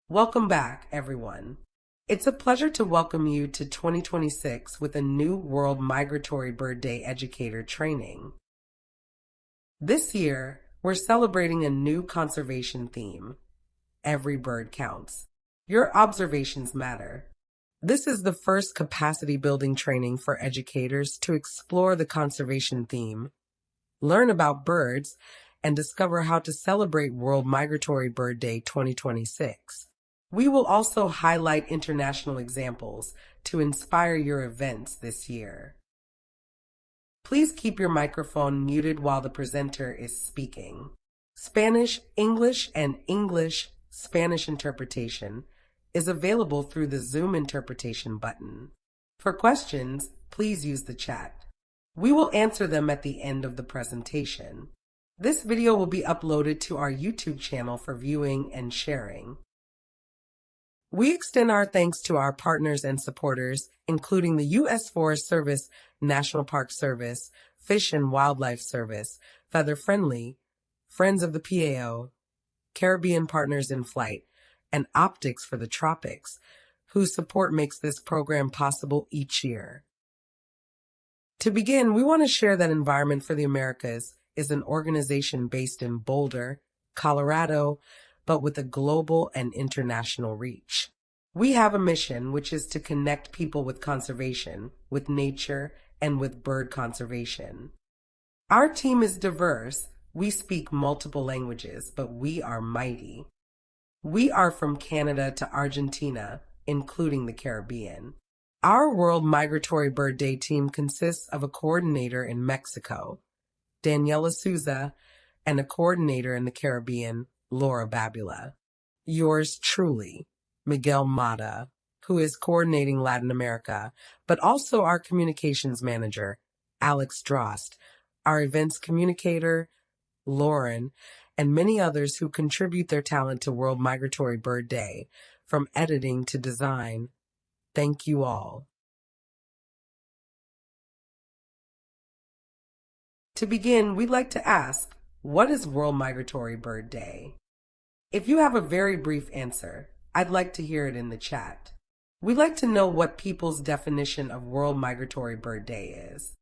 Welcome back, everyone. It's a pleasure to welcome you to 2026 with a new World Migratory Bird Day Educator training. This year, we're celebrating a new conservation theme. Every bird counts. Your observations matter. This is the first capacity building training for educators to explore the conservation theme, learn about birds, and discover how to celebrate World Migratory Bird Day 2026. We will also highlight international examples to inspire your events this year. Please keep your microphone muted while the presenter is speaking. Spanish, English, and English-Spanish interpretation is available through the Zoom interpretation button. For questions, please use the chat. We will answer them at the end of the presentation. This video will be uploaded to our YouTube channel for viewing and sharing. We extend our thanks to our partners and supporters, including the U.S. Forest Service, National Park Service, Fish and Wildlife Service, Feather Friendly, Friends of the PAO, Caribbean Partners in Flight, and Optics for the Tropics, whose support makes this program possible each year. To begin, we want to share that Environment for the Americas is an organization based in Boulder, Colorado, but with a global and international reach. We have a mission, which is to connect people with conservation, with nature, and with bird conservation. Our team is diverse. We speak multiple languages, but we are mighty. We are from Canada to Argentina, including the Caribbean. Our World Migratory Bird Day team consists of a coordinator in Mexico, Daniela Souza, and a coordinator in the Caribbean, Laura Babula. Yours truly, Miguel Mata, who is coordinating Latin America, but also our communications manager, Alex Drost, our events communicator, Lauren, and many others who contribute their talent to World Migratory Bird Day, from editing to design. Thank you all. To begin, we'd like to ask, what is World Migratory Bird Day? If you have a very brief answer, I'd like to hear it in the chat. We'd like to know what people's definition of World Migratory Bird Day is.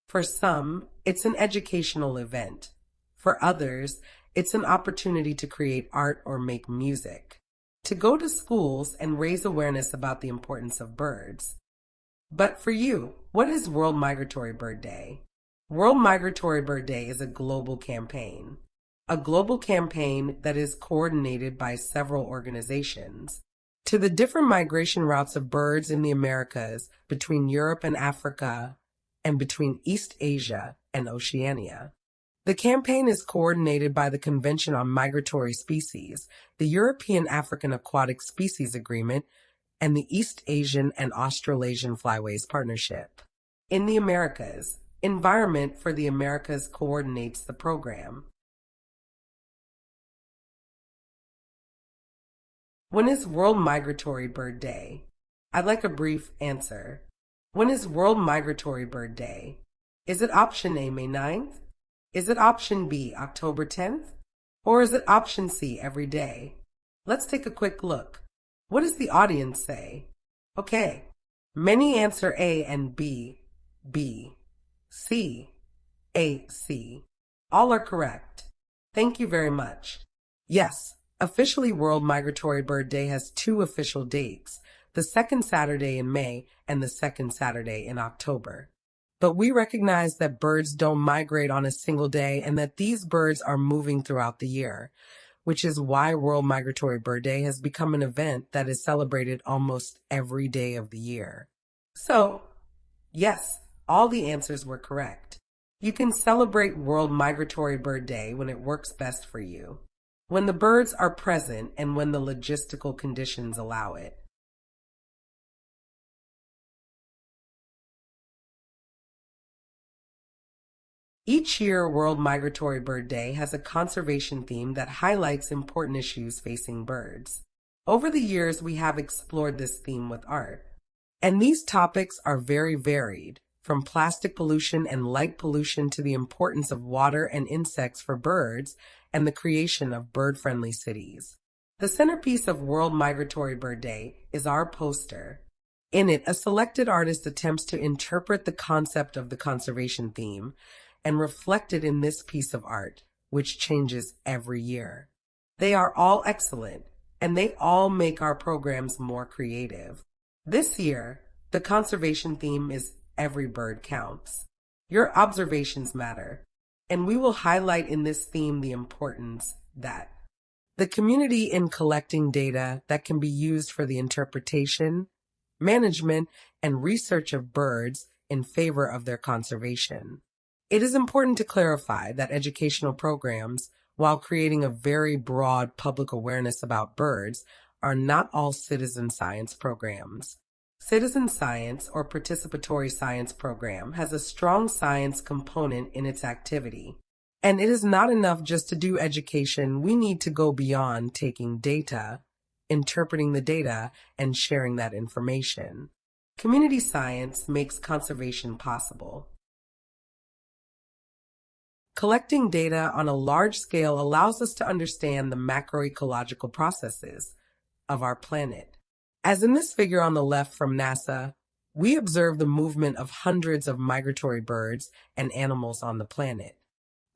For some, it's an educational event. For others, it's an opportunity to create art or make music, to go to schools and raise awareness about the importance of birds. But for you, what is World Migratory Bird Day? World Migratory Bird Day is a global campaign that is coordinated by several organizations to the different migration routes of birds in the Americas, between Europe and Africa, and between East Asia and Oceania. The campaign is coordinated by the Convention on Migratory Species, the European African Aquatic Species Agreement, and the East Asian and Australasian Flyways Partnership. In the Americas, Environment for the Americas coordinates the program. When is World Migratory Bird Day? I'd like a brief answer. When is World Migratory Bird Day? Is it option A, May 9th? Is it option B, October 10th? Or is it option C, every day? Let's take a quick look. What does the audience say? Okay, many answer A and B, C, A, C. All are correct. Thank you very much. Yes, officially World Migratory Bird Day has two official dates, the second Saturday in May and the second Saturday in October. But we recognize that birds don't migrate on a single day and that these birds are moving throughout the year, which is why World Migratory Bird Day has become an event that is celebrated almost every day of the year. So, yes, all the answers were correct. You can celebrate World Migratory Bird Day when it works best for you, when the birds are present and when the logistical conditions allow it. Each year, World Migratory Bird Day has a conservation theme that highlights important issues facing birds. Over the years, we have explored this theme with art. And these topics are very varied, from plastic pollution and light pollution to the importance of water and insects for birds and the creation of bird-friendly cities. The centerpiece of World Migratory Bird Day is our poster. In it, a selected artist attempts to interpret the concept of the conservation theme and reflect it in this piece of art, which changes every year. They are all excellent, and they all make our programs more creative. This year, the conservation theme is Every Bird Counts. Your observations matter, and we will highlight in this theme the importance that the community in collecting data that can be used for the interpretation, management, and research of birds in favor of their conservation. It is important to clarify that educational programs, while creating a very broad public awareness about birds, are not all citizen science programs. Citizen science or participatory science program has a strong science component in its activity. And it is not enough just to do education. We need to go beyond taking data, interpreting the data, and sharing that information. Community science makes conservation possible. Collecting data on a large scale allows us to understand the macroecological processes of our planet. As in this figure on the left from NASA, we observe the movement of hundreds of migratory birds and animals on the planet.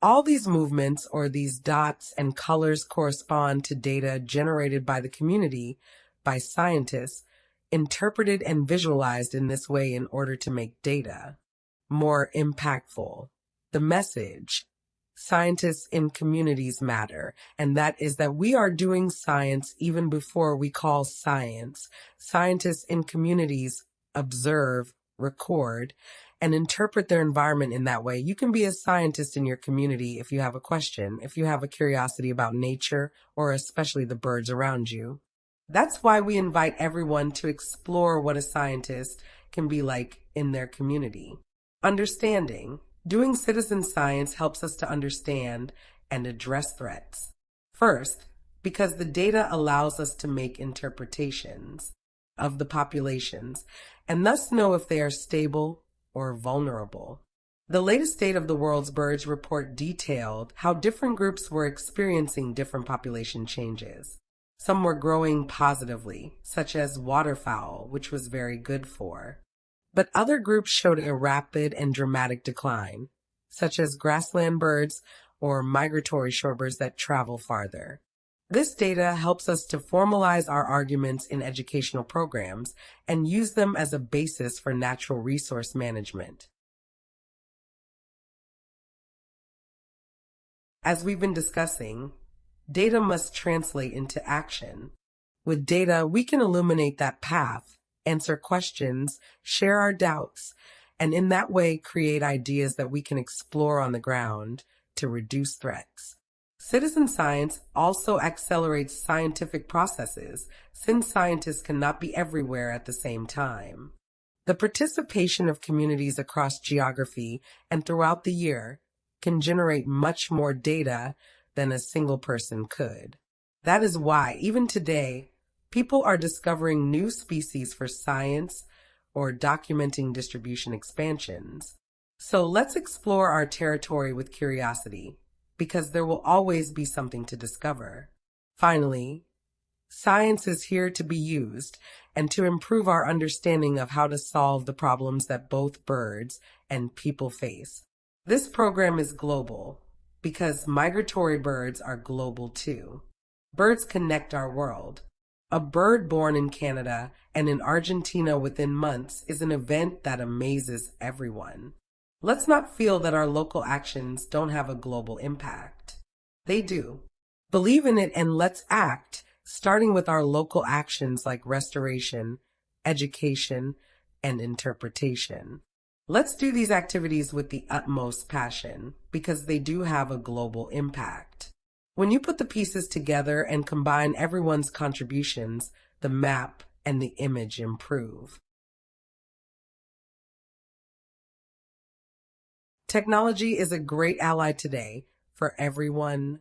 All these movements, or these dots and colors, correspond to data generated by the community, by scientists, interpreted and visualized in this way in order to make data more impactful. The message: scientists in communities matter, and that is that we are doing science even before we call science. Scientists in communities observe, record, and interpret their environment in that way. You can be a scientist in your community if you have a question, if you have a curiosity about nature, or especially the birds around you. That's why we invite everyone to explore what a scientist can be like in their community. Understanding. Doing citizen science helps us to understand and address threats. First, because the data allows us to make interpretations of the populations and thus know if they are stable or vulnerable. The latest state of the world's birds report detailed how different groups were experiencing different population changes. Some were growing positively, such as waterfowl, which was very good for. But other groups showed a rapid and dramatic decline, such as grassland birds or migratory shorebirds that travel farther. This data helps us to formalize our arguments in educational programs and use them as a basis for natural resource management. As we've been discussing, data must translate into action. With data, we can illuminate that path, answer questions, share our doubts, and in that way create ideas that we can explore on the ground to reduce threats. Citizen science also accelerates scientific processes, since scientists cannot be everywhere at the same time. The participation of communities across geography and throughout the year can generate much more data than a single person could. That is why, even today, people are discovering new species for science or documenting distribution expansions. So let's explore our territory with curiosity, because there will always be something to discover. Finally, science is here to be used and to improve our understanding of how to solve the problems that both birds and people face. This program is global because migratory birds are global too. Birds connect our world. A bird born in Canada and in Argentina within months is an event that amazes everyone. Let's not feel that our local actions don't have a global impact. They do. Believe in it and let's act, starting with our local actions like restoration, education, and interpretation. Let's do these activities with the utmost passion because they do have a global impact. When you put the pieces together and combine everyone's contributions, the map and the image improve. Technology is a great ally today for everyone.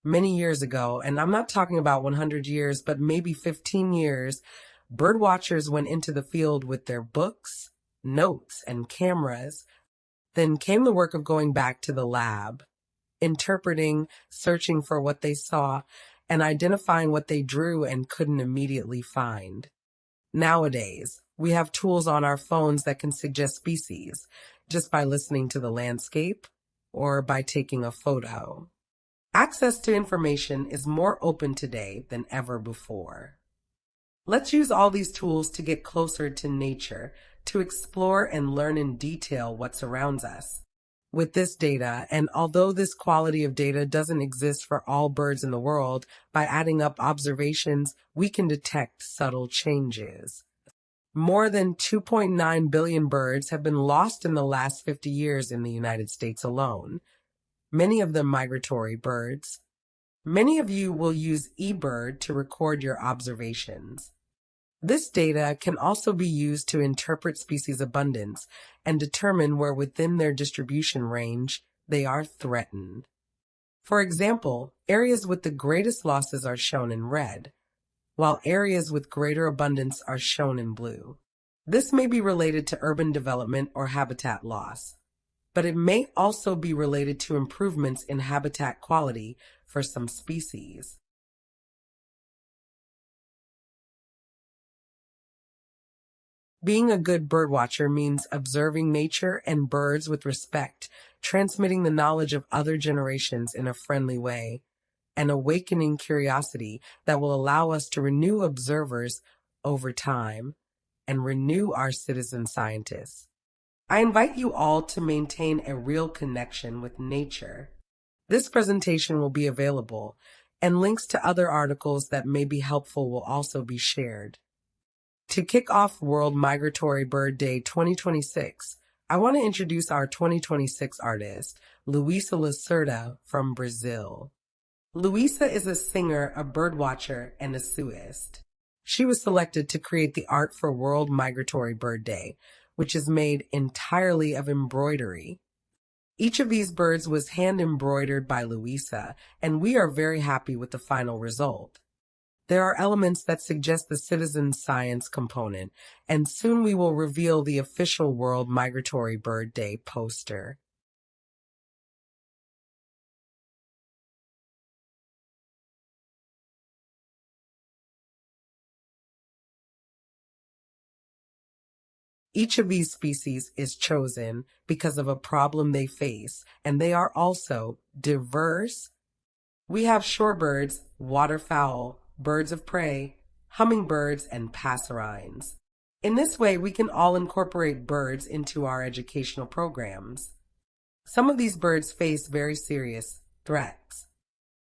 Many years ago, and I'm not talking about 100 years, but maybe 15 years, bird watchers went into the field with their books, notes, and cameras. Then came the work of going back to the lab, interpreting, searching for what they saw, and identifying what they drew and couldn't immediately find. Nowadays, we have tools on our phones that can suggest species just by listening to the landscape or by taking a photo. Access to information is more open today than ever before. Let's use all these tools to get closer to nature, to explore and learn in detail what surrounds us. With this data, and although this quality of data doesn't exist for all birds in the world, by adding up observations, we can detect subtle changes. More than 2.9 billion birds have been lost in the last 50 years in the United States alone, many of them migratory birds. Many of you will use eBird to record your observations. This data can also be used to interpret species abundance and determine where within their distribution range they are threatened. For example, areas with the greatest losses are shown in red, while areas with greater abundance are shown in blue. This may be related to urban development or habitat loss, but it may also be related to improvements in habitat quality for some species. Being a good birdwatcher means observing nature and birds with respect, transmitting the knowledge of other generations in a friendly way, and awakening curiosity that will allow us to renew observers over time and renew our citizen scientists. I invite you all to maintain a real connection with nature. This presentation will be available, and links to other articles that may be helpful will also be shared. To kick off World Migratory Bird Day 2026, I want to introduce our 2026 artist, Luisa Lacerda from Brazil. Luisa is a singer, a birdwatcher, and a suist. She was selected to create the art for World Migratory Bird Day, which is made entirely of embroidery. Each of these birds was hand embroidered by Luisa, and we are very happy with the final result. There are elements that suggest the citizen science component, and soon we will reveal the official World Migratory Bird Day poster. Each of these species is chosen because of a problem they face, and they are also diverse. We have shorebirds, waterfowl, birds of prey, hummingbirds, and passerines. In this way, we can all incorporate birds into our educational programs. Some of these birds face very serious threats.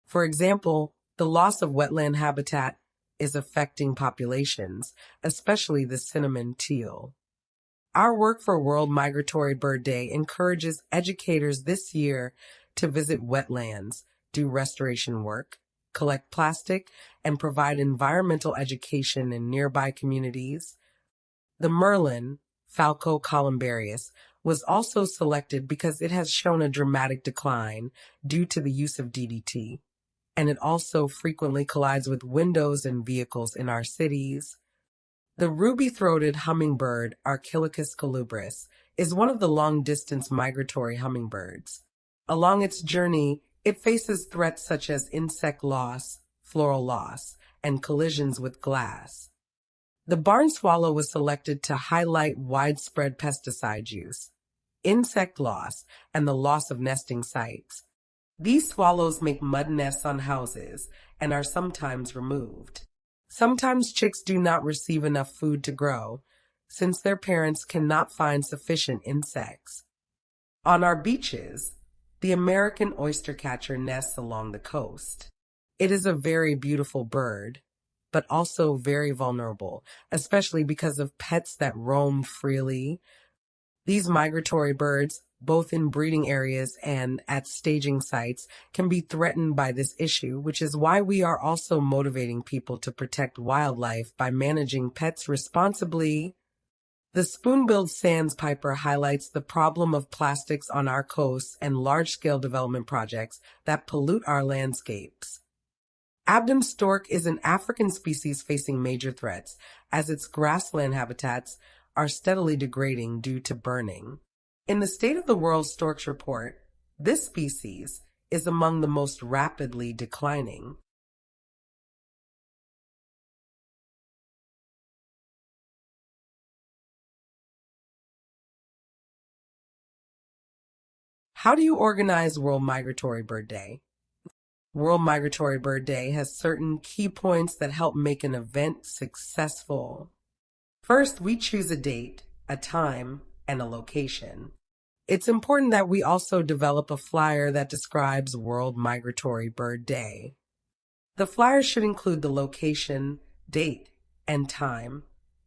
For example, the loss of wetland habitat is affecting populations, especially the cinnamon teal. Our work for World Migratory Bird Day encourages educators this year to visit wetlands, do restoration work, collect plastic, and provide environmental education in nearby communities. The merlin, Falco columbarius, was also selected because it has shown a dramatic decline due to the use of DDT, and it also frequently collides with windows and vehicles in our cities. The ruby-throated hummingbird, Archilochus colubris, is one of the long-distance migratory hummingbirds. Along its journey, it faces threats such as insect loss, floral loss, and collisions with glass. The barn swallow was selected to highlight widespread pesticide use, insect loss, and the loss of nesting sites. These swallows make mud nests on houses and are sometimes removed. Sometimes chicks do not receive enough food to grow, since their parents cannot find sufficient insects. On our beaches, the American oystercatcher nests along the coast. It is a very beautiful bird, but also very vulnerable, especially because of pets that roam freely. These migratory birds, both in breeding areas and at staging sites, can be threatened by this issue, which is why we are also motivating people to protect wildlife by managing pets responsibly. The spoon-billed sandpiper highlights the problem of plastics on our coasts and large-scale development projects that pollute our landscapes. Abdon stork is an African species facing major threats, as its grassland habitats are steadily degrading due to burning. In the State of the World Storks Report, this species is among the most rapidly declining. How do you organize World Migratory Bird Day? World Migratory Bird Day has certain key points that help make an event successful. First, we choose a date, a time, and a location. It's important that we also develop a flyer that describes World Migratory Bird Day. The flyer should include the location, date, and time,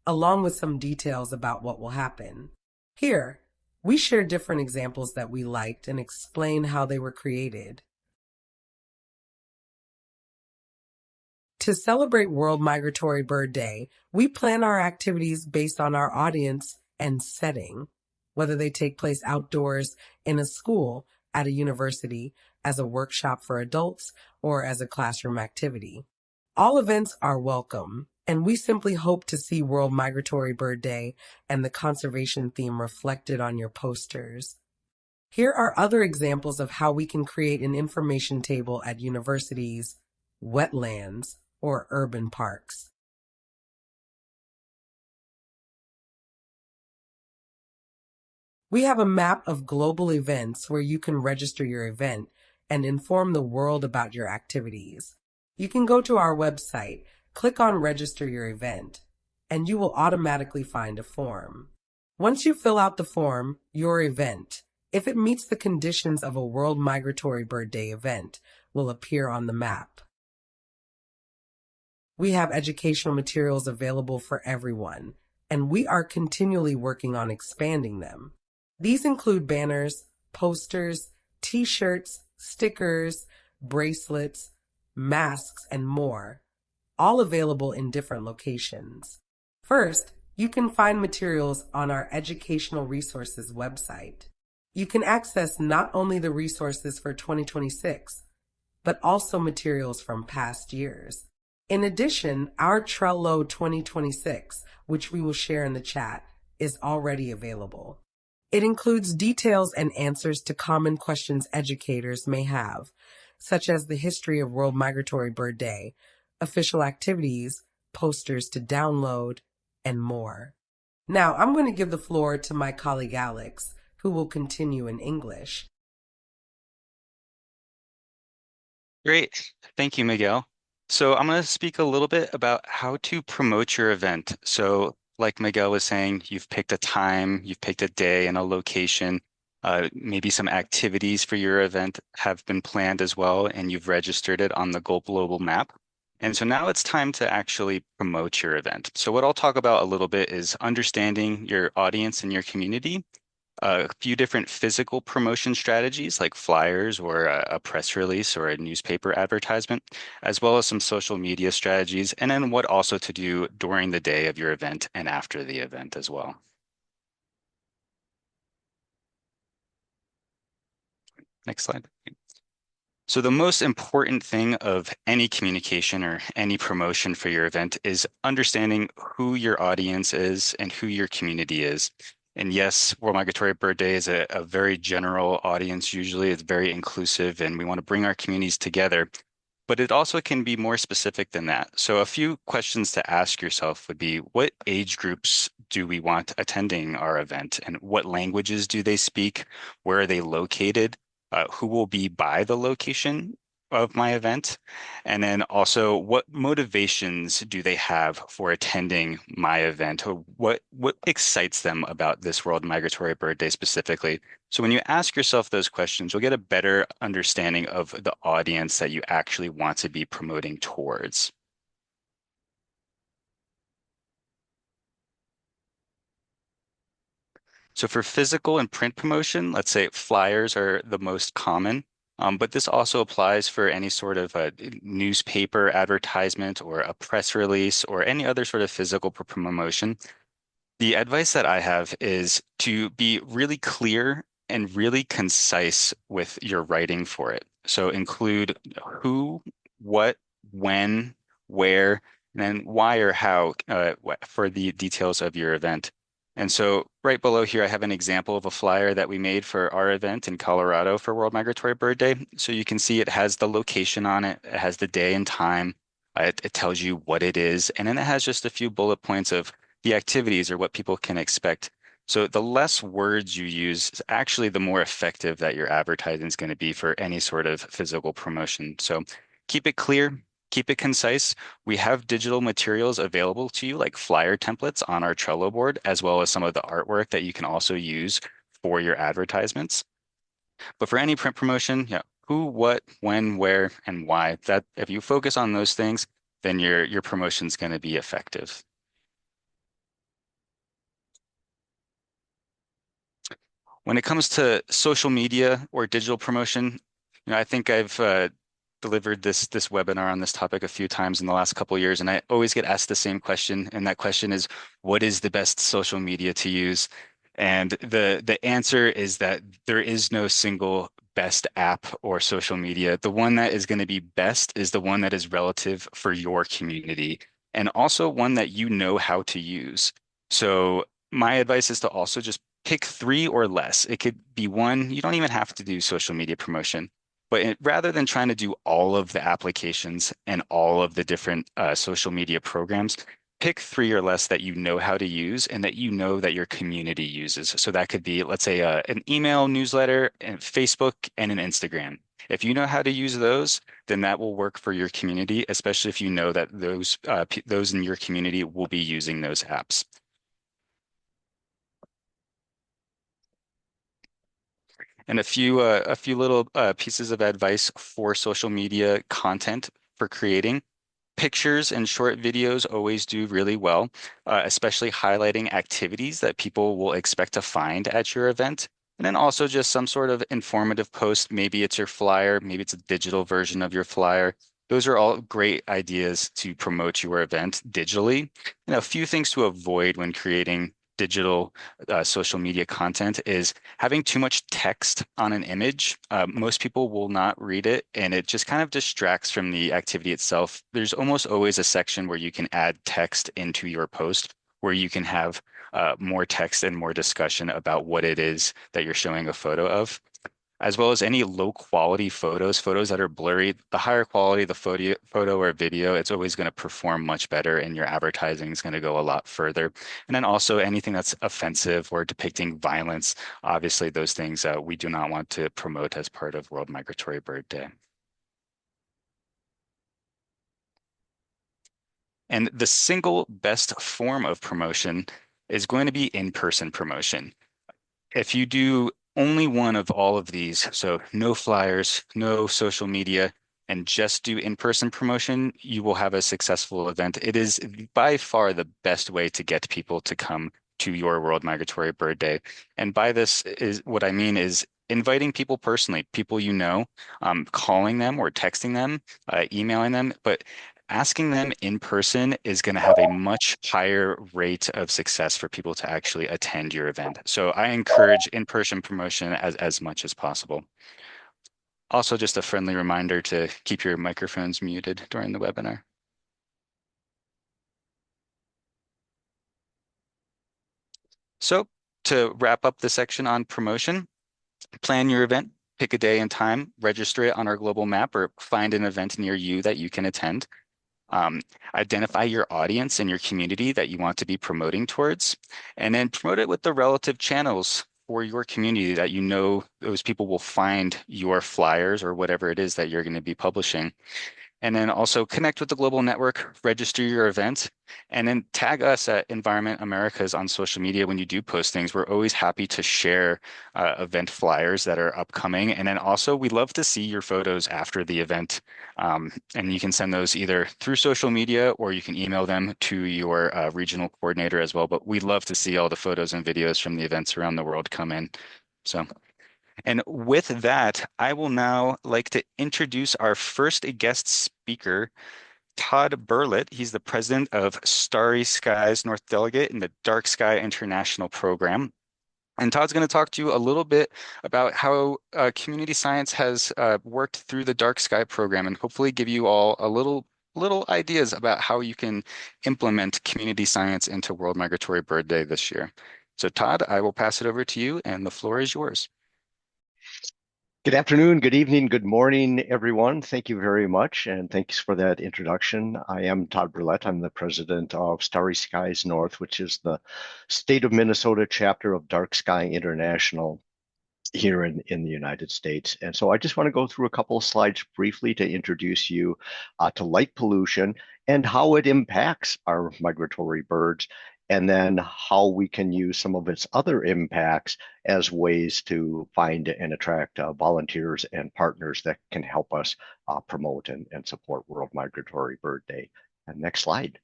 along with some details about what will happen. Here, we share different examples that we liked and explain how they were created. To celebrate World Migratory Bird Day, we plan our activities based on our audience and setting, whether they take place outdoors, in a school, at a university, as a workshop for adults, or as a classroom activity. All events are welcome, and we simply hope to see World Migratory Bird Day and the conservation theme reflected on your posters. Here are other examples of how we can create an information table at universities, wetlands, or urban parks. We have a map of global events where you can register your event and inform the world about your activities. You can go to our website, click on Register Your Event, and you will automatically find a form. Once you fill out the form, your event, if it meets the conditions of a World Migratory Bird Day event, will appear on the map. We have educational materials available for everyone, and we are continually working on expanding them. These include banners, posters, t-shirts, stickers, bracelets, masks, and more, all available in different locations. First, you can find materials on our Educational Resources website. You can access not only the resources for 2026, but also materials from past years. In addition, our Trello 2026, which we will share in the chat, is already available. It includes details and answers to common questions educators may have, such as the history of World Migratory Bird Day, official activities, posters to download, and more. Now, I'm going to give the floor to my colleague Alex, who will continue in English. Great. Thank you, Miguel. So I'm going to speak a little bit about how to promote your event. So like Miguel was saying, you've picked a time, you've picked a day and a location. Maybe some activities for your event have been planned as well, and you've registered it on the global map. And so now it's time to actually promote your event. So what I'll talk about a little bit is understanding your audience and your community, a few different physical promotion strategies like flyers or a press release or a newspaper advertisement, as well as some social media strategies, and then what also to do during the day of your event and after the event as well. Next slide. So the most important thing of any communication or any promotion for your event is understanding who your audience is and who your community is. And yes, World Migratory Bird Day is a very general audience. Usually it's very inclusive and we want to bring our communities together, but it also can be more specific than that. So a few questions to ask yourself would be, what age groups do we want attending our event? And what languages do they speak? Where are they located? Who will be by the location of my event? And then also, what motivations do they have for attending my event? Or what excites them about this World Migratory Bird Day specifically? So when you ask yourself those questions, you'll get a better understanding of the audience that you actually want to be promoting towards. So for physical and print promotion, let's say flyers are the most common, but this also applies for any sort of a newspaper advertisement or a press release or any other sort of physical promotion. The advice that I have is to be really clear and really concise with your writing for it. So include who, what, when, where, and then why or how for the details of your event. And so right below here, I have an example of a flyer that we made for our event in Colorado for World Migratory Bird Day. So you can see it has the location on it, it has the day and time, it tells you what it is, and then it has just a few bullet points of the activities or what people can expect So the less words you use is actually the more effective that your advertising is going to be for any sort of physical promotion. So keep it clear, keep it concise. We have digital materials available to you, like flyer templates on our Trello board, as well as some of the artwork that you can also use for your advertisements. But for any print promotion, yeah, who, what, when, where, and why. That if you focus on those things, then your promotion's going to be effective. When it comes to social media or digital promotion, I think I've delivered this webinar on this topic a few times in the last couple of years, and I always get asked the same question, and that question is, what is the best social media to use? And the answer is that there is no single best app or social media. The one that is going to be best is the one that is relative for your community, and also one that you know how to use. So my advice is to also just pick three or less. It could be one. You don't even have to do social media promotion. But rather than trying to do all of the applications and all of the different social media programs, pick three or less that you know how to use and that you know that your community uses. So that could be, let's say, an email newsletter, and Facebook, and an Instagram. If you know how to use those, then that will work for your community, especially if you know that those in your community will be using those apps. And a few little pieces of advice for social media content for creating. Pictures and short videos always do really well, especially highlighting activities that people will expect to find at your event. And then also just some sort of informative post. Maybe it's your flyer, maybe it's a digital version of your flyer. Those are all great ideas to promote your event digitally. And a few things to avoid when creating digital social media content is having too much text on an image. Most people will not read it, and it just kind of distracts from the activity itself. There's almost always a section where you can add text into your post, where you can have more text and more discussion about what it is that you're showing a photo of, as well as any low quality photos that are blurry. The higher quality the photo or video, it's always going to perform much better, and your advertising is going to go a lot further. And then also anything that's offensive or depicting violence, obviously those things we do not want to promote as part of World Migratory Bird Day. And the single best form of promotion is going to be in-person promotion. If you do only one of all of these, so no flyers, no social media, and just do in-person promotion, you will have a successful event. It is by far the best way to get people to come to your World Migratory Bird Day. And by this is what I mean is inviting people personally, people you know, calling them or texting them, emailing them, but asking them in person is going to have a much higher rate of success for people to actually attend your event. So I encourage in-person promotion as much as possible. Also, just a friendly reminder to keep your microphones muted during the webinar. So to wrap up the section on promotion, plan your event, pick a day and time, register it on our global map, or find an event near you that you can attend. Um, Identify your audience and your community that you want to be promoting towards, and then promote it with the relative channels for your community that you know those people will find your flyers or whatever it is that you're going to be publishing. And then also connect with the global network, register your event, and then tag us at Environment Americas on social media when you do post things. We're always happy to share event flyers that are upcoming. And then also, we love to see your photos after the event. And you can send those either through social media or you can email them to your regional coordinator as well. But we love to see all the photos and videos from the events around the world come in. So. And with that, I will now like to introduce our first guest speaker, Todd Burlett. He's the president of Starry Skies North Delegate in the Dark Sky International Program. And Todd's going to talk to you a little bit about how community science has worked through the Dark Sky program and hopefully give you all a little ideas about how you can implement community science into World Migratory Bird Day this year. So Todd, I will pass it over to you and the floor is yours. Good afternoon, good evening, good morning, everyone. Thank you very much, and thanks for that introduction. I am Todd Burlett. I'm the president of Starry Skies North, which is the state of Minnesota chapter of Dark Sky International here in the United States. And so I just want to go through a couple of slides briefly to introduce you to light pollution and how it impacts our migratory birds, and then how we can use some of its other impacts as ways to find and attract volunteers and partners that can help us promote and support World Migratory Bird Day. And next slide.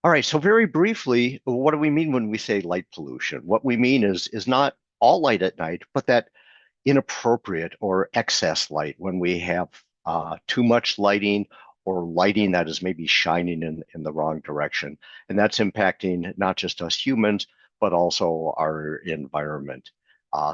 All right, so very briefly, what do we mean when we say light pollution? What we mean is not all light at night, but that inappropriate or excess light when we have too much lighting or lighting that is maybe shining in the wrong direction. And that's impacting not just us humans, but also our environment.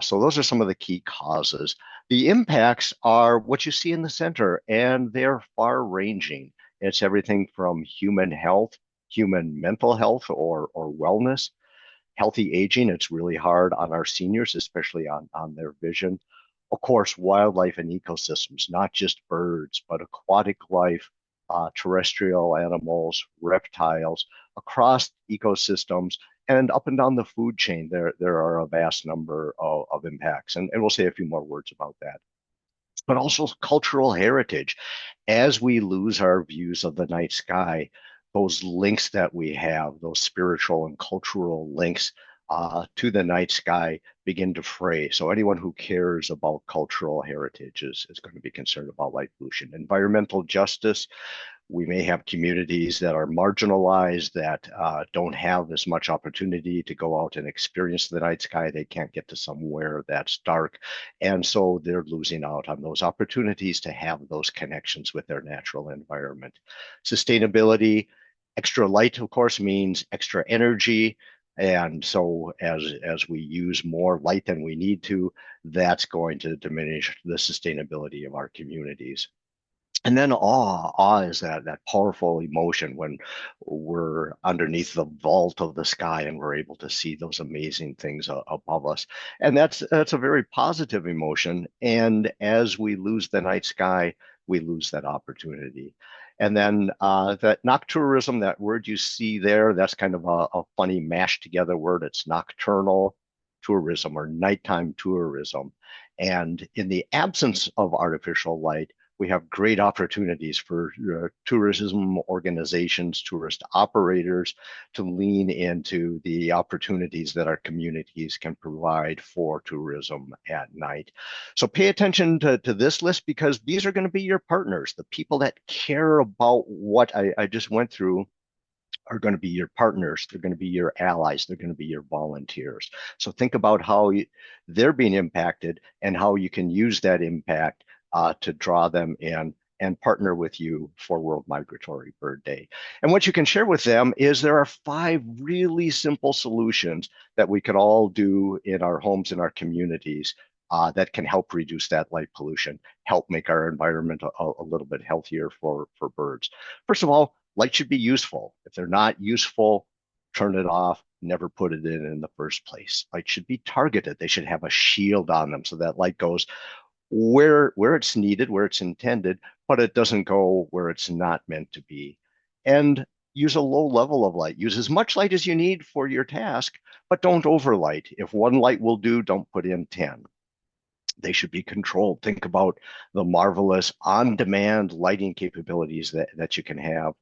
So those are some of the key causes. The impacts are what you see in the center, and they're far ranging. It's everything from human health, human mental health or wellness, healthy aging. It's really hard on our seniors, especially on their vision. Of course, wildlife and ecosystems, not just birds, but aquatic life, terrestrial animals, reptiles, across ecosystems, and up and down the food chain. There are a vast number of impacts. And we'll say a few more words about that. But also cultural heritage. As we lose our views of the night sky, those links that we have, those spiritual and cultural links to the night sky begin to fray. So anyone who cares about cultural heritage is going to be concerned about light pollution. Environmental justice, we may have communities that are marginalized, that don't have as much opportunity to go out and experience the night sky. They can't get to somewhere that's dark. And so they're losing out on those opportunities to have those connections with their natural environment. Sustainability, extra light, of course, means extra energy. And so as we use more light than we need to, that's going to diminish the sustainability of our communities. And then awe is that powerful emotion when we're underneath the vault of the sky and we're able to see those amazing things above us. And that's a very positive emotion. And as we lose the night sky, we lose that opportunity. And then that noctourism, that word you see there, that's kind of a funny mashed together word. It's nocturnal tourism or nighttime tourism. And in the absence of artificial light, we have great opportunities for tourism organizations, tourist operators to lean into the opportunities that our communities can provide for tourism at night. So pay attention to this list, because these are going to be your partners. The people that care about what I just went through are going to be your partners. They're going to be your allies. They're going to be your volunteers. So think about how they're being impacted and how you can use that impact to draw them in and partner with you for World Migratory Bird Day. And what you can share with them is there are 5 really simple solutions that we could all do in our homes, in our communities, that can help reduce that light pollution, help make our environment a little bit healthier for birds. First of all, light should be useful. If they're not useful, turn it off, never put it in the first place. Light should be targeted. They should have a shield on them so that light goes where it's needed, where it's intended, but it doesn't go where it's not meant to be. And use a low level of light. Use as much light as you need for your task, but don't overlight. If one light will do, don't put in 10. They should be controlled. Think about the marvelous on-demand lighting capabilities that you can have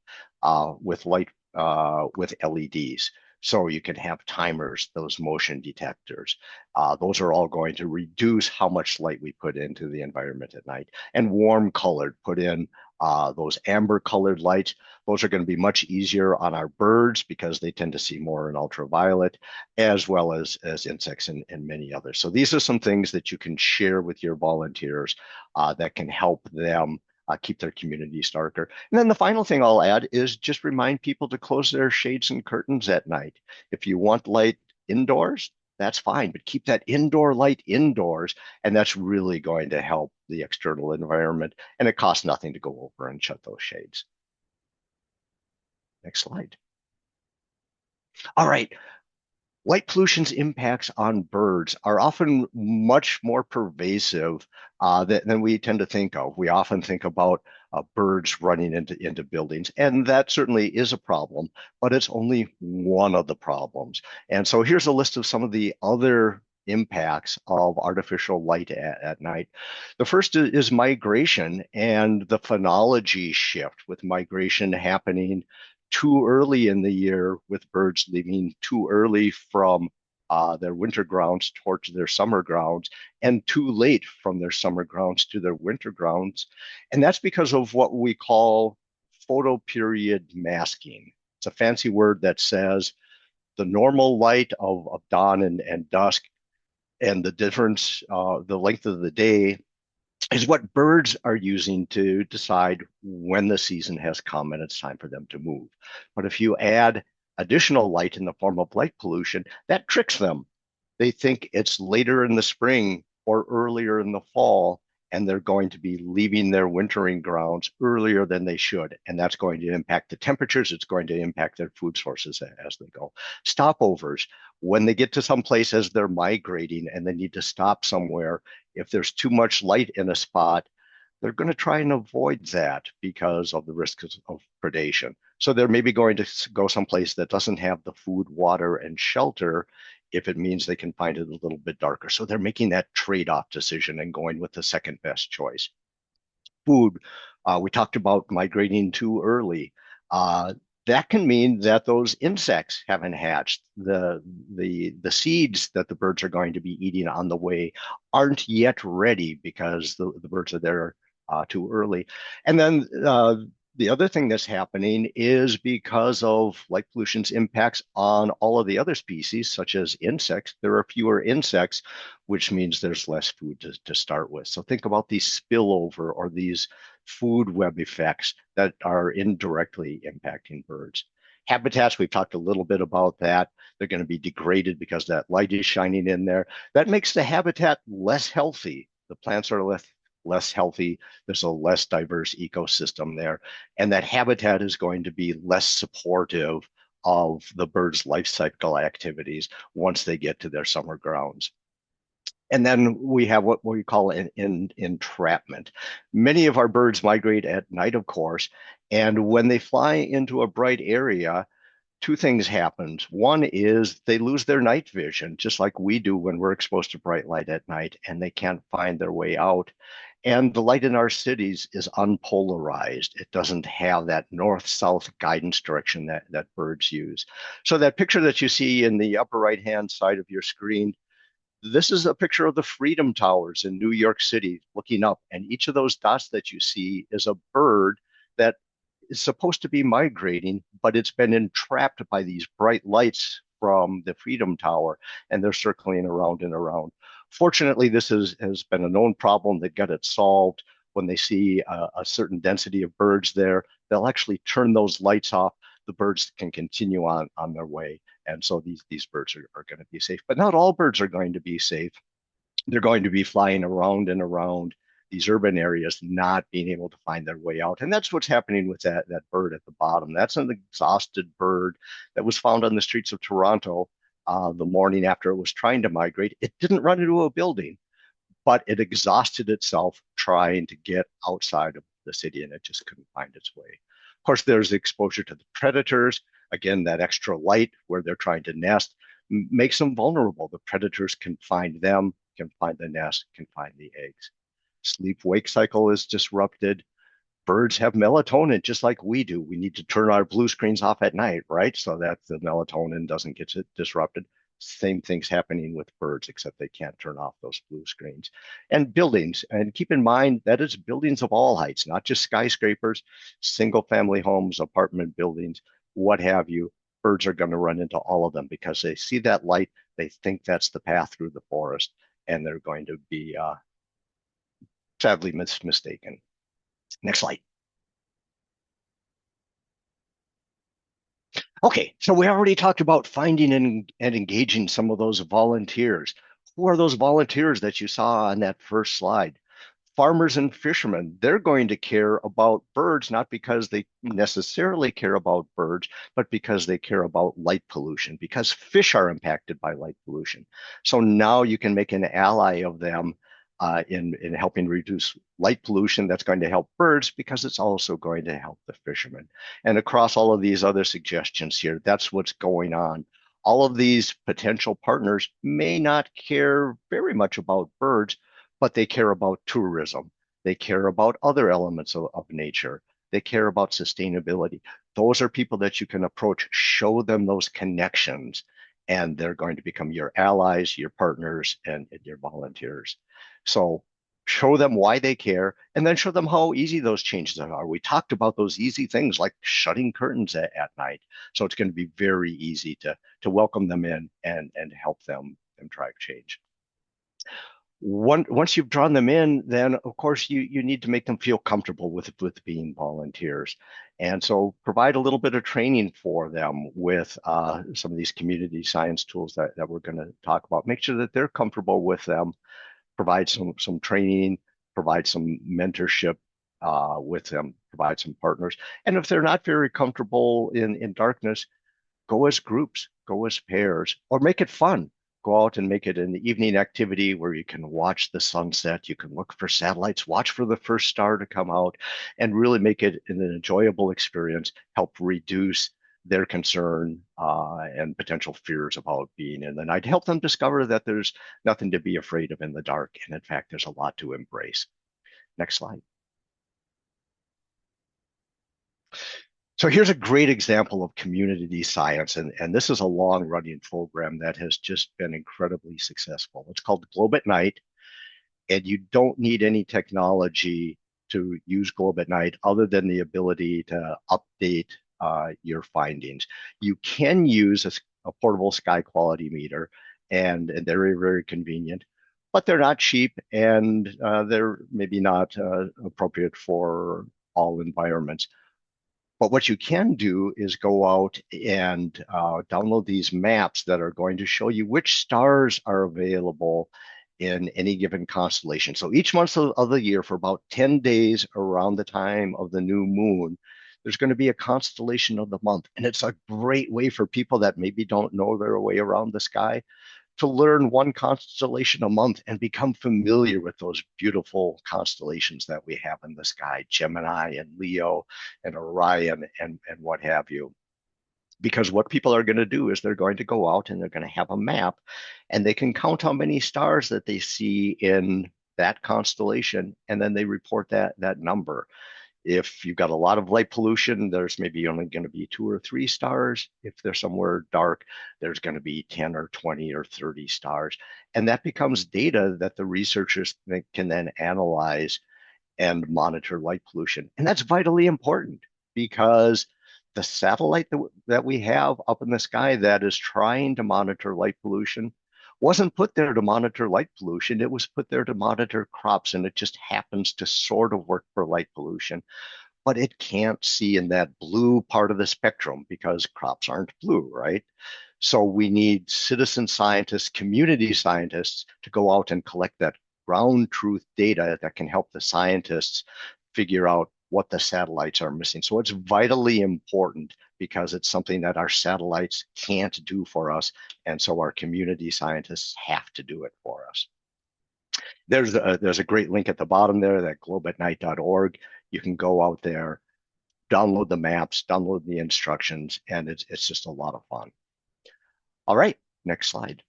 with light with LEDs. So you can have timers, those motion detectors. Those are all going to reduce how much light we put into the environment at night. And warm colored, put in those amber colored lights. Those are going to be much easier on our birds because they tend to see more in ultraviolet, as well as insects and many others. So these are some things that you can share with your volunteers that can help them keep their communities darker. And then the final thing I'll add is just remind people to close their shades and curtains at night. If you want light indoors, that's fine, but keep that indoor light indoors, and that's really going to help the external environment, and it costs nothing to go over and shut those shades. Next slide. All right. Light pollution's impacts on birds are often much more pervasive than we tend to think of. We often think about birds running into buildings, and that certainly is a problem, but it's only one of the problems. And so here's a list of some of the other impacts of artificial light at night. The first is migration and the phenology shift, with migration happening too early in the year, with birds leaving too early from their winter grounds towards their summer grounds, and too late from their summer grounds to their winter grounds. And that's because of what we call photoperiod masking. It's a fancy word that says the normal light of dawn and dusk and the difference, the length of the day, is what birds are using to decide when the season has come and it's time for them to move. But if you add additional light in the form of light pollution, that tricks them. They think it's later in the spring or earlier in the fall, and they're going to be leaving their wintering grounds earlier than they should. And that's going to impact the temperatures. It's going to impact their food sources as they go. Stopovers, when they get to some place as they're migrating and they need to stop somewhere, if there's too much light in a spot, they're going to try and avoid that because of the risks of predation. So they're maybe going to go someplace that doesn't have the food, water, and shelter if it means they can find it a little bit darker. So they're making that trade-off decision and going with the second best choice. Food, we talked about migrating too early. That can mean that those insects haven't hatched. The seeds that the birds are going to be eating on the way aren't yet ready because the birds are there too early. And then the other thing that's happening is because of light pollution's impacts on all of the other species, such as insects, there are fewer insects, which means there's less food to start with. So think about these spillover or these food web effects that are indirectly impacting birds. Habitats, we've talked a little bit about that. They're going to be degraded because that light is shining in there. That makes the habitat less healthy. The plants are less healthy. There's a less diverse ecosystem there. And that habitat is going to be less supportive of the bird's life cycle activities once they get to their summer grounds. And then we have what we call an entrapment. Many of our birds migrate at night, of course, and when they fly into a bright area, two things happen. One is they lose their night vision, just like we do when we're exposed to bright light at night, and they can't find their way out. And the light in our cities is unpolarized. It doesn't have that north-south guidance direction that birds use. So that picture that you see in the upper right-hand side of your screen, this is a picture of the Freedom Towers in New York City looking up. And each of those dots that you see is a bird that is supposed to be migrating, but it's been entrapped by these bright lights from the Freedom Tower, and they're circling around and around. Fortunately, this has been a known problem that got it solved. When they see a certain density of birds there, they'll actually turn those lights off. The birds can continue on their way. And so these birds are going to be safe. But not all birds are going to be safe. They're going to be flying around and around these urban areas, not being able to find their way out. And that's what's happening with that bird at the bottom. That's an exhausted bird that was found on the streets of Toronto the morning after it was trying to migrate. It didn't run into a building, but it exhausted itself trying to get outside of the city, and it just couldn't find its way. Of course, there's the exposure to the predators. Again, that extra light where they're trying to nest makes them vulnerable. The predators can find them, can find the nest, can find the eggs. Sleep-wake cycle is disrupted. Birds have melatonin just like we do. We need to turn our blue screens off at night, right? So that the melatonin doesn't get disrupted. Same thing's happening with birds, except they can't turn off those blue screens. And buildings, and keep in mind that it's buildings of all heights, not just skyscrapers, single family homes, apartment buildings, what have you. Birds are going to run into all of them because they see that light, they think that's the path through the forest, and they're going to be sadly mistaken. Next slide. Okay, so we already talked about finding and engaging some of those volunteers. Who are those volunteers that you saw on that first slide? farmers and fishermen, they're going to care about birds, not because they necessarily care about birds, but because they care about light pollution, because fish are impacted by light pollution. So now you can make an ally of them in helping reduce light pollution. That's going to help birds because it's also going to help the fishermen. And across all of these other suggestions here, that's what's going on. All of these potential partners may not care very much about birds, but they care about tourism. They care about other elements of nature. They care about sustainability. Those are people that you can approach, show them those connections, and they're going to become your allies, your partners, and your volunteers. So show them why they care, and then show them how easy those changes are. We talked about those easy things like shutting curtains at night. So it's going to be very easy to welcome them in and help them drive change. Once you've drawn them in, then of course you need to make them feel comfortable with being volunteers. And so provide a little bit of training for them with some of these community science tools that we're going to talk about. Make sure that they're comfortable with them, provide some training, provide some mentorship with them, provide some partners. And if they're not very comfortable in darkness, go as groups, go as pairs, or make it fun. Go out and make it an evening activity where you can watch the sunset, you can look for satellites, watch for the first star to come out, and really make it an enjoyable experience, help reduce their concern and potential fears about being in the night. Help them discover that there's nothing to be afraid of in the dark. And in fact, there's a lot to embrace. Next slide. So here's a great example of community science, and this is a long-running program that has just been incredibly successful. It's called Globe at Night, and you don't need any technology to use Globe at Night other than the ability to update your findings. You can use a portable sky quality meter, and they're very, very convenient, but they're not cheap, and they're maybe not appropriate for all environments. But what you can do is go out and download these maps that are going to show you which stars are available in any given constellation. So each month of the year, for about 10 days around the time of the new moon, there's going to be a constellation of the month. And it's a great way for people that maybe don't know their way around the sky to learn one constellation a month and become familiar with those beautiful constellations that we have in the sky, Gemini and Leo and Orion and what have you. Because what people are going to do is they're going to go out and they're going to have a map and they can count how many stars that they see in that constellation, and then they report that number. If you've got a lot of light pollution, there's maybe only going to be 2 or 3 stars. If they're somewhere dark, there's going to be 10 or 20 or 30 stars. And that becomes data that the researchers can then analyze and monitor light pollution. And that's vitally important because the satellite that we have up in the sky that is trying to monitor light pollution wasn't put there to monitor light pollution. It was put there to monitor crops, and it just happens to sort of work for light pollution. But it can't see in that blue part of the spectrum because crops aren't blue, right? So we need citizen scientists, community scientists to go out and collect that ground truth data that can help the scientists figure out what the satellites are missing. So it's vitally important because it's something that our satellites can't do for us. And so our community scientists have to do it for us. There's a great link at the bottom there, that globeatnight.org. You can go out there, download the maps, download the instructions, and it's just a lot of fun. All right, next slide.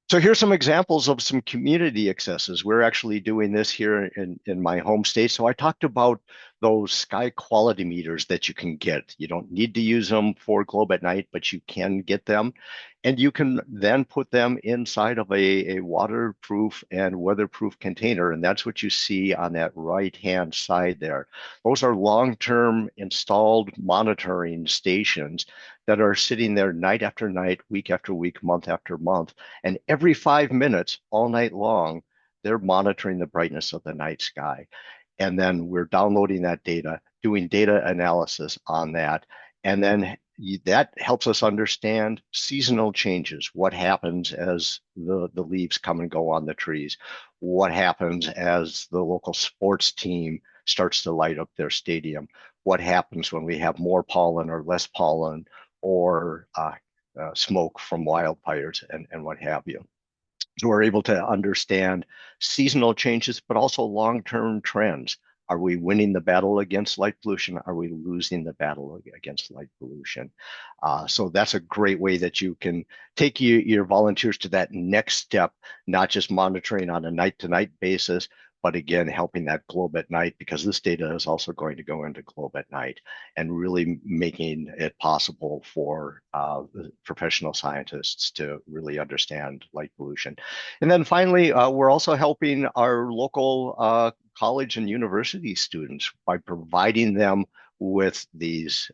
So here's some examples of some community accesses. We're actually doing this here in my home state. So I talked about those sky quality meters that you can get. You don't need to use them for Globe at Night, but you can get them. And you can then put them inside of a waterproof and weatherproof container. And that's what you see on that right-hand side there. Those are long-term installed monitoring stations that are sitting there night after night, week after week, month after month. And every 5 minutes, all night long, they're monitoring the brightness of the night sky. And then we're downloading that data, doing data analysis on that, and then that helps us understand seasonal changes. What happens as the leaves come and go on the trees? What happens as the local sports team starts to light up their stadium? What happens when we have more pollen or less pollen, or smoke from wildfires and what have you? So we're able to understand seasonal changes, but also long-term trends. Are we winning the battle against light pollution? Are we losing the battle against light pollution? So that's a great way that you can take your volunteers to that next step, not just monitoring on a night-to-night basis, but again, helping that globe at night, because this data is also going to go into globe at night and really making it possible for professional scientists to really understand light pollution. And then finally, we're also helping our local college and university students by providing them with these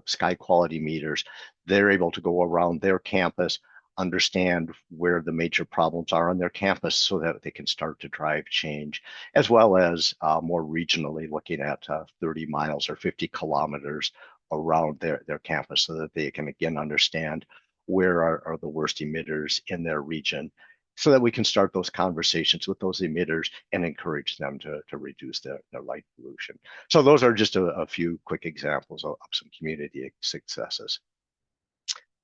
sky quality meters. They're able to go around their campus, understand where the major problems are on their campus so that they can start to drive change, as well as more regionally looking at 30 miles or 50 kilometers around their campus so that they can again understand where are the worst emitters in their region, so that we can start those conversations with those emitters and encourage them to reduce their light pollution. So those are just a few quick examples of some community successes.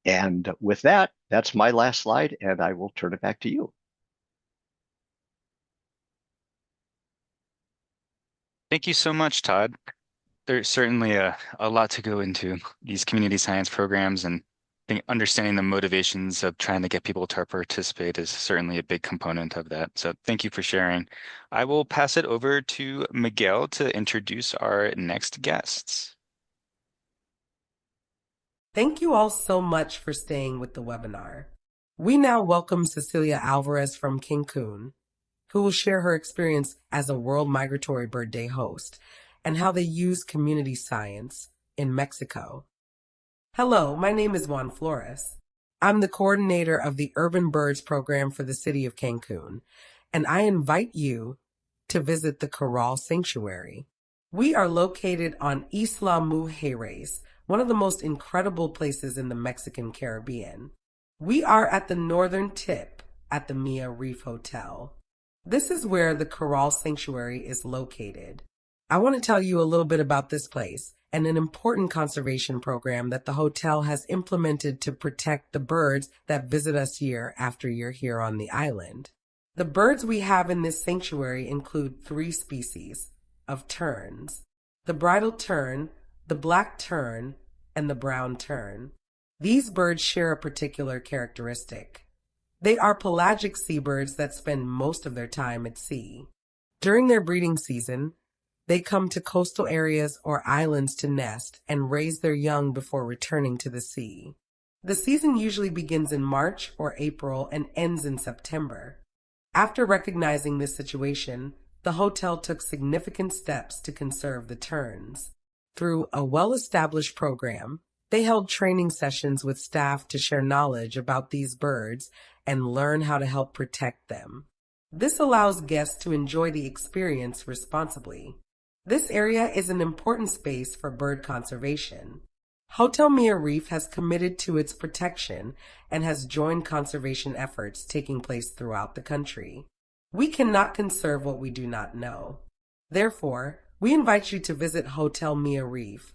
And with that, that's my last slide, and I will turn it back to you. Thank you so much, Todd. There's certainly a lot to go into these community science programs, and I think understanding the motivations of trying to get people to participate is certainly a big component of that. So thank you for sharing. I will pass it over to Miguel to introduce our next guests. Thank you all so much for staying with the webinar. We now welcome Cecilia Alvarez from Cancun, who will share her experience as a World Migratory Bird Day host and how they use community science in Mexico. Hello, my name is Juan Flores. I'm the coordinator of the Urban Birds program for the city of Cancun, and I invite you to visit the Corral Sanctuary. We are located on Isla Mujeres, one of the most incredible places in the Mexican Caribbean. We are at the northern tip at the Mia Reef Hotel. This is where the Corral Sanctuary is located. I want to tell you a little bit about this place and an important conservation program that the hotel has implemented to protect the birds that visit us year after year here on the island. The birds we have in this sanctuary include 3 species of terns: the bridal tern, the black tern, and the brown tern. These birds share a particular characteristic. They are pelagic seabirds that spend most of their time at sea. During their breeding season, they come to coastal areas or islands to nest and raise their young before returning to the sea. The season usually begins in March or April and ends in September. After recognizing this situation, the hotel took significant steps to conserve the terns. Through a well-established program, they held training sessions with staff to share knowledge about these birds and learn how to help protect them. This allows guests to enjoy the experience responsibly. This area is an important space for bird conservation. Hotel Mia Reef has committed to its protection and has joined conservation efforts taking place throughout the country. We cannot conserve what we do not know. Therefore, we invite you to visit Hotel Mia Reef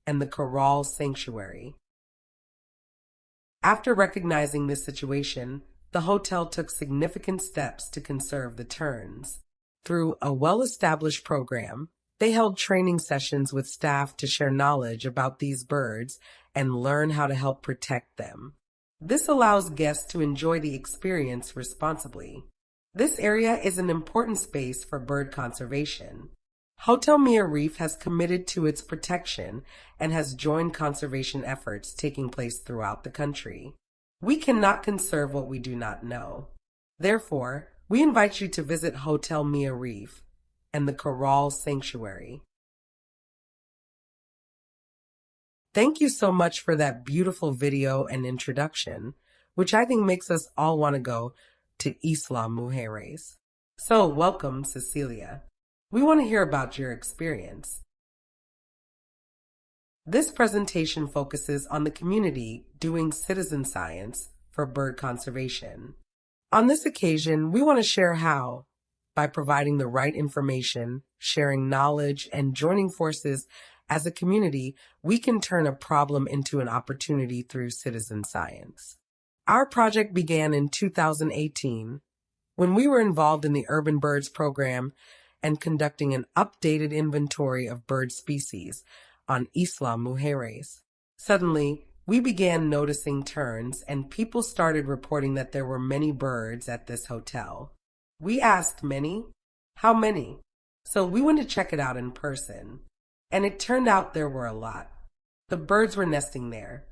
and the Corral Sanctuary. After recognizing this situation, the hotel took significant steps to conserve the terns. Through a well-established program, they held training sessions with staff to share knowledge about these birds and learn how to help protect them. This allows guests to enjoy the experience responsibly. This area is an important space for bird conservation. Hotel Mia Reef has committed to its protection and has joined conservation efforts taking place throughout the country. We cannot conserve what we do not know. Therefore, we invite you to visit Hotel Mia Reef and the Corral Sanctuary. Thank you so much for that beautiful video and introduction, which I think makes us all want to go to Isla Mujeres. So, welcome, Cecilia. We want to hear about your experience. This presentation focuses on the community doing citizen science for bird conservation. On this occasion, we want to share how, by providing the right information, sharing knowledge, and joining forces as a community, we can turn a problem into an opportunity through citizen science. Our project began in 2018 when we were involved in the Urban Birds program and conducting an updated inventory of bird species on Isla Mujeres. Suddenly, we began noticing terns, and people started reporting that there were many birds at this hotel. We asked many? How many? So we went to check it out in person, and it turned out there were a lot. The birds were nesting there.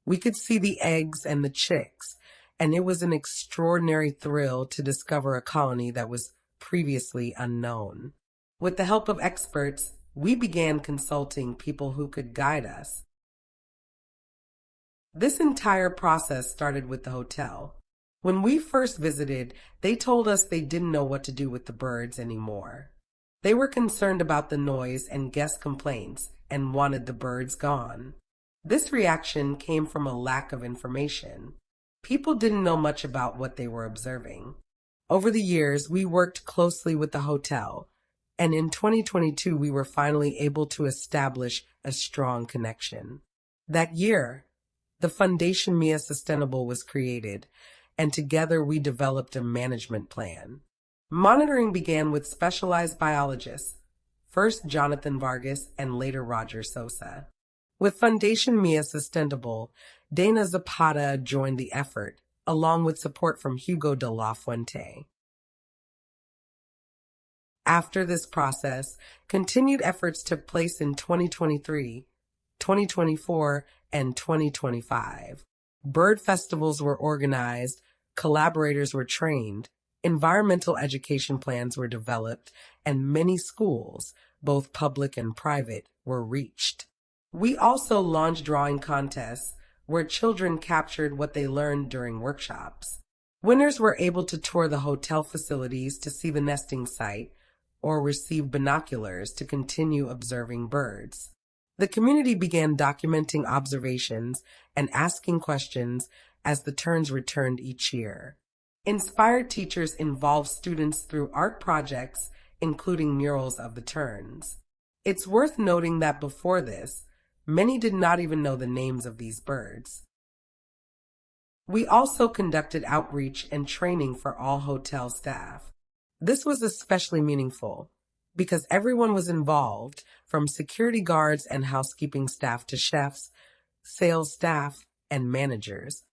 We could see the eggs and the chicks, and it was an extraordinary thrill to discover a colony that was previously unknown. With the help of experts, we began consulting people who could guide us. This entire process started with the hotel. When we first visited, they told us they didn't know what to do with the birds anymore. They were concerned about the noise and guest complaints and wanted the birds gone. This reaction came from a lack of information. People didn't know much about what they were observing. Over the years, we worked closely with the hotel, and in 2022, we were finally able to establish a strong connection. That year, the Foundation Mia Sustainable was created, and together we developed a management plan. Monitoring began with specialized biologists, first Jonathan Vargas and later Roger Sosa. With Foundation Mia Sustainable, Dana Zapata joined the effort, along with support from Hugo de la Fuente. After this process, continued efforts took place in 2023, 2024, and 2025. Bird festivals were organized, collaborators were trained, environmental education plans were developed, and many schools, both public and private, were reached. We also launched drawing contests where children captured what they learned during workshops. Winners were able to tour the hotel facilities to see the nesting site or receive binoculars to continue observing birds. The community began documenting observations and asking questions as the terns returned each year. Inspired teachers involved students through art projects, including murals of the terns. It's worth noting that before this, many did not even know the names of these birds. We also conducted outreach and training for all hotel staff. This was especially meaningful because everyone was involved, from security guards and housekeeping staff to chefs, sales staff, and managers.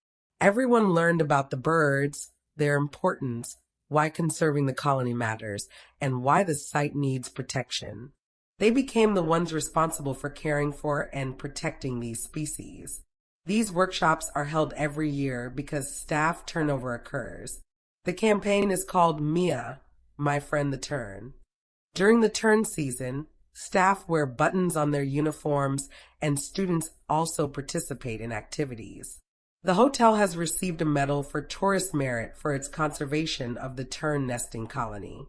Everyone learned about the birds, their importance, why conserving the colony matters, and why the site needs protection. They became the ones responsible for caring for and protecting these species. These workshops are held every year because staff turnover occurs. The campaign is called Mia, My Friend the Tern. During the tern season, staff wear buttons on their uniforms and students also participate in activities. The hotel has received a medal for tourist merit for its conservation of the tern nesting colony.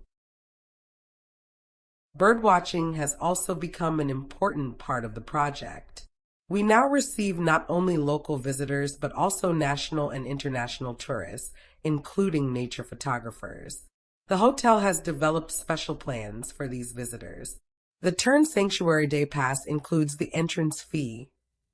Birdwatching has also become an important part of the project. We now receive not only local visitors but also national and international tourists, including nature photographers. The hotel has developed special plans for these visitors. The Tern Sanctuary Day Pass includes the entrance fee,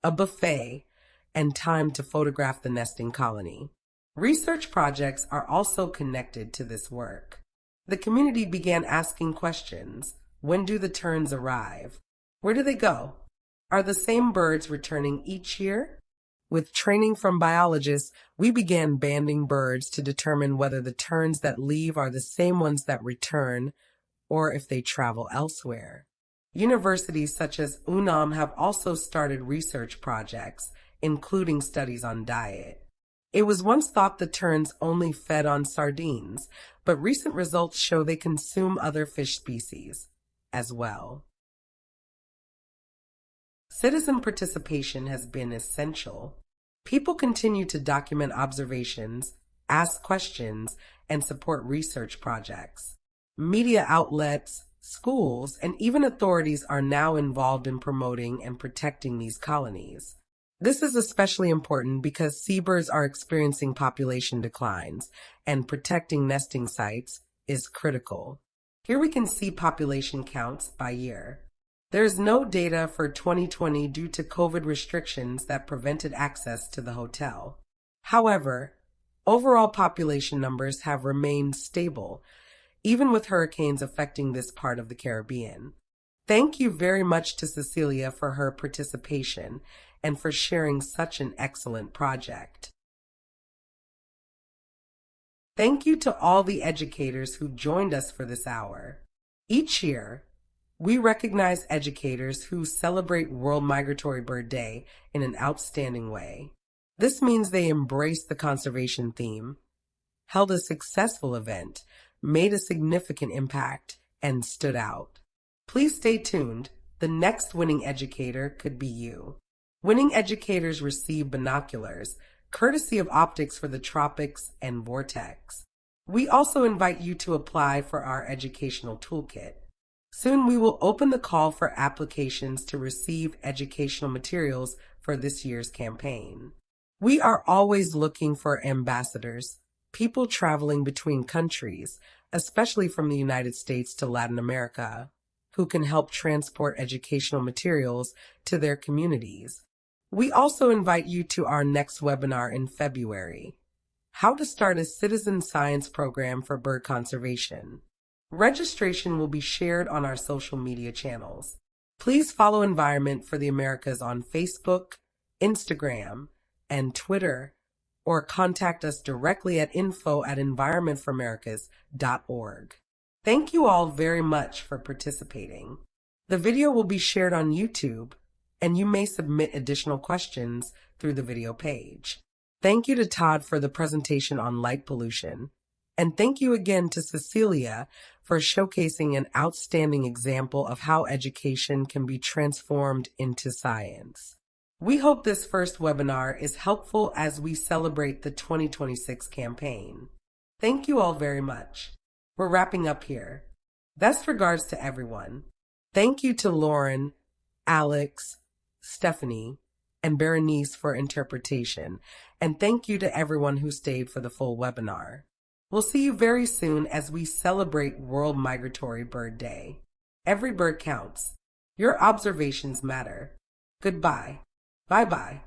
a buffet, and time to photograph the nesting colony. Research projects are also connected to this work. The community began asking questions. When do the terns arrive? Where do they go? Are the same birds returning each year? With training from biologists, we began banding birds to determine whether the terns that leave are the same ones that return or if they travel elsewhere. Universities such as UNAM have also started research projects, including studies on diet. It was once thought the terns only fed on sardines, but recent results show they consume other fish species as well. Citizen participation has been essential. People continue to document observations, ask questions, and support research projects. Media outlets, schools, and even authorities are now involved in promoting and protecting these colonies. This is especially important because seabirds are experiencing population declines, and protecting nesting sites is critical. Here we can see population counts by year. There is no data for 2020 due to COVID restrictions that prevented access to the hotel. However, overall population numbers have remained stable, even with hurricanes affecting this part of the Caribbean. Thank you very much to Cecilia for her participation and for sharing such an excellent project. Thank you to all the educators who joined us for this hour. Each year, we recognize educators who celebrate World Migratory Bird Day in an outstanding way. This means they embraced the conservation theme, held a successful event, made a significant impact, and stood out. Please stay tuned. The next winning educator could be you. Winning educators receive binoculars, courtesy of Optics for the Tropics and Vortex. We also invite you to apply for our educational toolkit. Soon we will open the call for applications to receive educational materials for this year's campaign. We are always looking for ambassadors, people traveling between countries, especially from the United States to Latin America, who can help transport educational materials to their communities. We also invite you to our next webinar in February, How to Start a Citizen Science Program for Bird Conservation. Registration will be shared on our social media channels. Please follow Environment for the Americas on Facebook, Instagram, and Twitter, or contact us directly at info@environmentforamericas.org. Thank you all very much for participating. The video will be shared on YouTube, and you may submit additional questions through the video page. Thank you to Todd for the presentation on light pollution. And thank you again to Cecilia for showcasing an outstanding example of how education can be transformed into science. We hope this first webinar is helpful as we celebrate the 2026 campaign. Thank you all very much. We're wrapping up here. Best regards to everyone. Thank you to Lauren, Alex, Stephanie, and Berenice for interpretation. And thank you to everyone who stayed for the full webinar. We'll see you very soon as we celebrate World Migratory Bird Day. Every bird counts. Your observations matter. Goodbye. Bye-bye.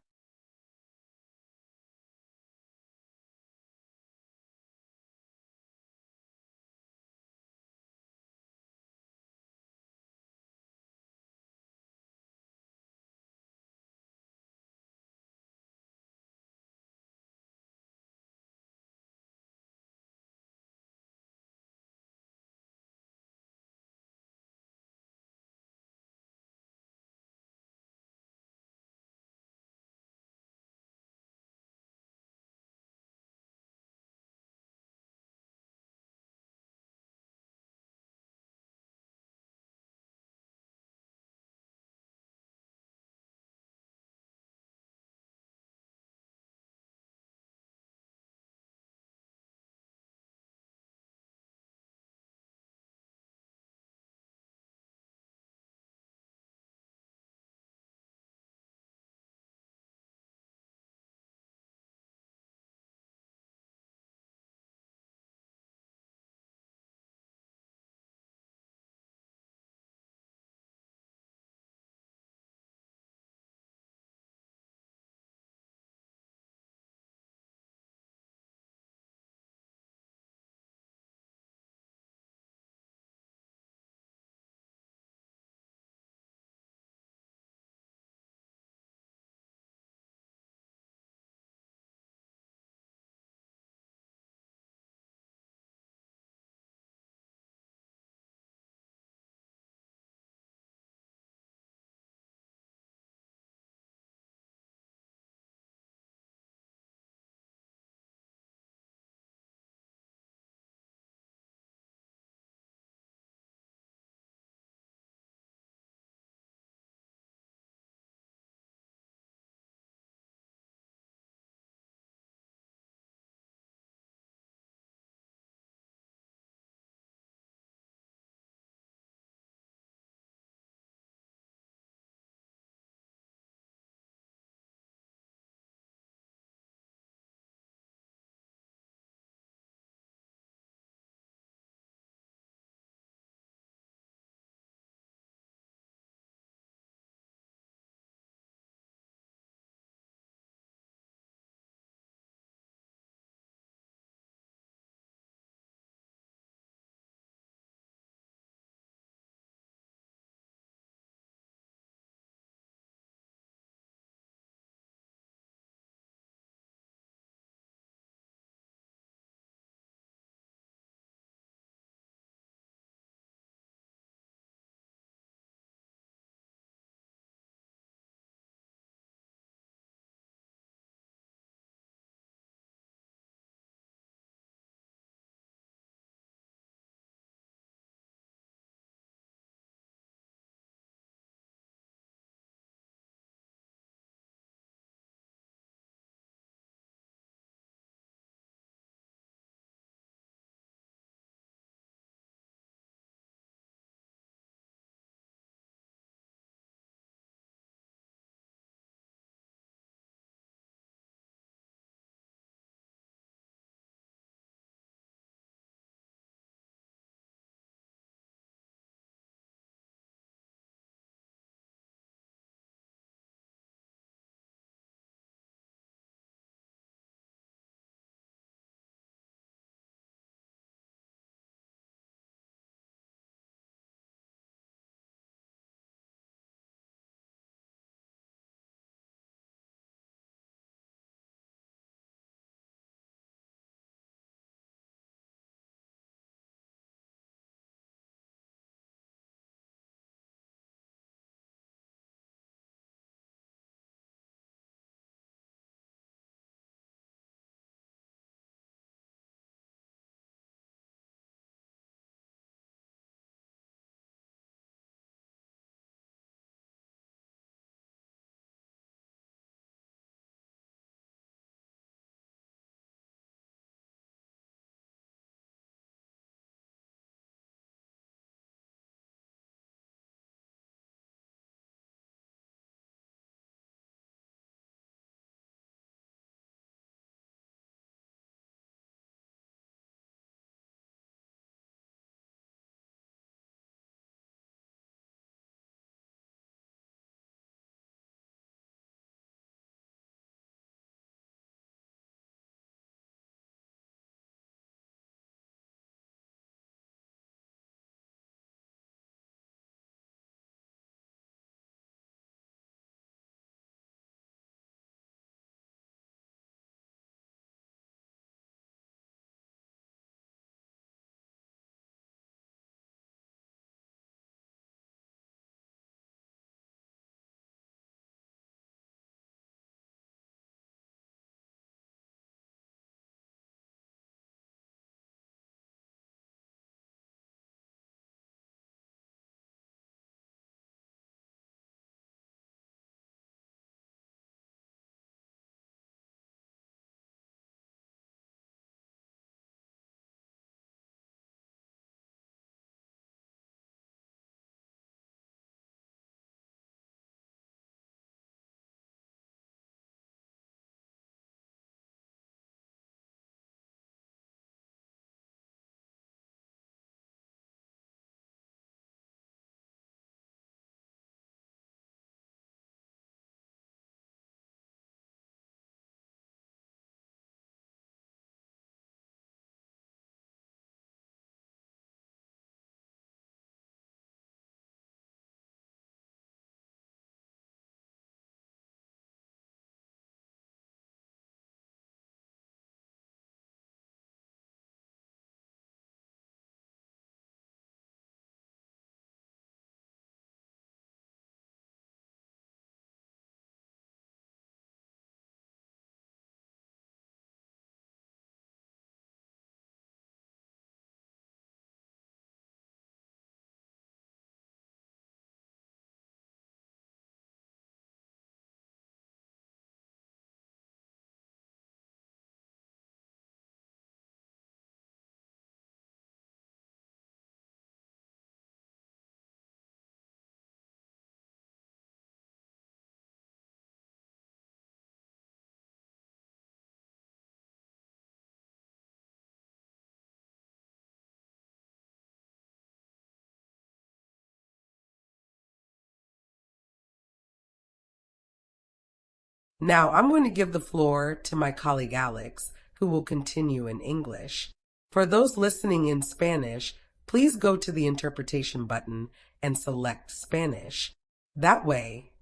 Now I'm going to give the floor to my colleague Alex, who will continue in English. For those listening in Spanish, please go to the interpretation button and select Spanish. That way,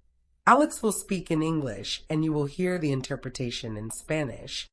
Alex will speak in English and you will hear the interpretation in Spanish.